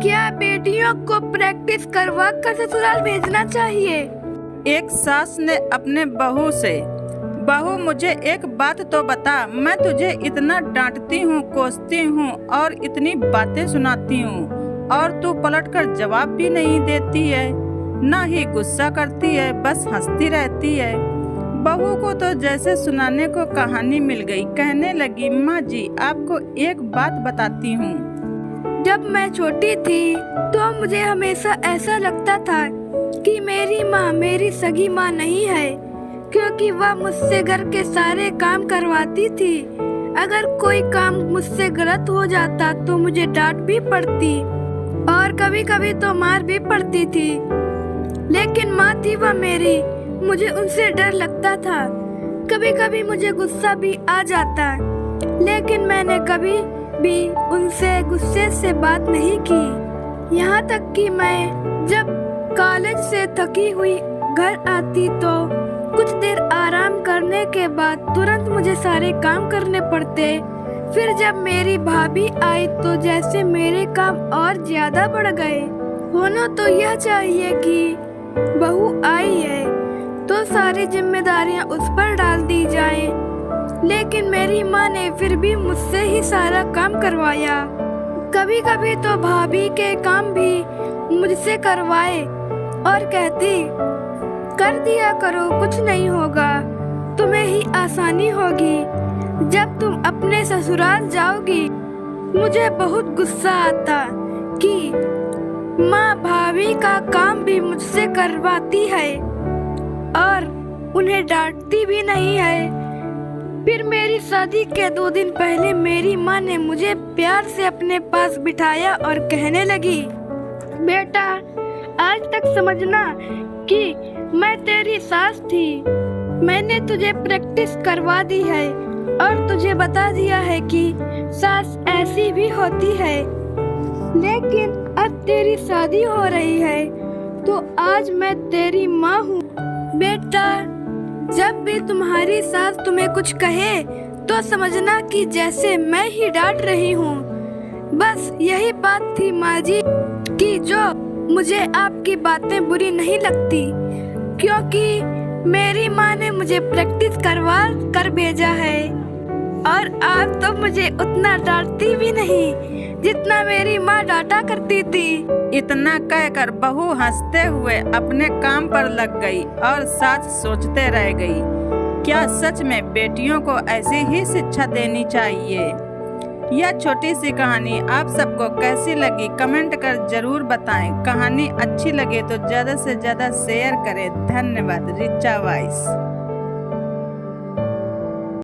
क्या बेटियों को प्रैक्टिस करवा कर ससुराल भेजना चाहिए? एक सास ने अपने बहू से, बहू मुझे एक बात तो बता, मैं तुझे इतना डांटती हूँ, कोसती हूँ और इतनी बातें सुनाती हूँ और तू पलटकर जवाब भी नहीं देती है, ना ही गुस्सा करती है, बस हंसती रहती है। बहू को तो जैसे सुनाने को कहानी मिल गई। कहने लगी, माँ जी आपको एक बात बताती हूँ। जब मैं छोटी थी तो मुझे हमेशा ऐसा लगता था कि मेरी माँ मेरी सगी माँ नहीं है, क्योंकि वह मुझसे घर के सारे काम करवाती थी। अगर कोई काम मुझसे गलत हो जाता तो मुझे डांट भी पड़ती और कभी कभी तो मार भी पड़ती थी। लेकिन माँ थी वह मेरी, मुझे उनसे डर लगता था। कभी कभी मुझे गुस्सा भी आ जाता, लेकिन मैंने कभी भी उनसे गुस्से से बात नहीं की। यहाँ तक कि मैं जब कॉलेज से थकी हुई घर आती तो कुछ देर आराम करने के बाद तुरंत मुझे सारे काम करने पड़ते। फिर जब मेरी भाभी आई तो जैसे मेरे काम और ज्यादा बढ़ गए। होना तो यह चाहिए कि बहू आई है तो सारी जिम्मेदारियां उस पर डाल दी जाएं। लेकिन मेरी माँ ने फिर भी मुझसे ही सारा काम करवाया। कभी कभी तो भाभी के काम भी मुझसे करवाए और कहती, कर दिया करो, कुछ नहीं होगा, तुम्हें ही आसानी होगी जब तुम अपने ससुराल जाओगी। मुझे बहुत गुस्सा आता कि माँ भाभी का काम भी मुझसे करवाती है और उन्हें डांटती भी नहीं है। फिर मेरी शादी के 2 दिन पहले मेरी माँ ने मुझे प्यार से अपने पास बिठाया और कहने लगी, बेटा आज तक समझना कि मैं तेरी सास थी। मैंने तुझे प्रैक्टिस करवा दी है और तुझे बता दिया है कि सास ऐसी भी होती है। लेकिन अब तेरी शादी हो रही है तो आज मैं तेरी माँ हूँ। बेटा जब भी तुम्हारी सास तुम्हें कुछ कहे तो समझना कि जैसे मैं ही डांट रही हूँ। बस यही बात थी माँ जी कि जो मुझे आपकी बातें बुरी नहीं लगती, क्योंकि मेरी माँ ने मुझे प्रैक्टिस करवा कर भेजा है और आप तो मुझे उतना डांटती भी नहीं जितना मेरी माँ डांटा करती थी। इतना कहकर बहू हंसते हुए अपने काम पर लग गई और सास सोचते रह गई, क्या सच में बेटियों को ऐसी ही शिक्षा देनी चाहिए। यह छोटी सी कहानी आप सबको कैसी लगी कमेंट कर जरूर बताएं। कहानी अच्छी लगे तो ज्यादा से ज्यादा शेयर करें। धन्यवाद। रिचा वॉइस।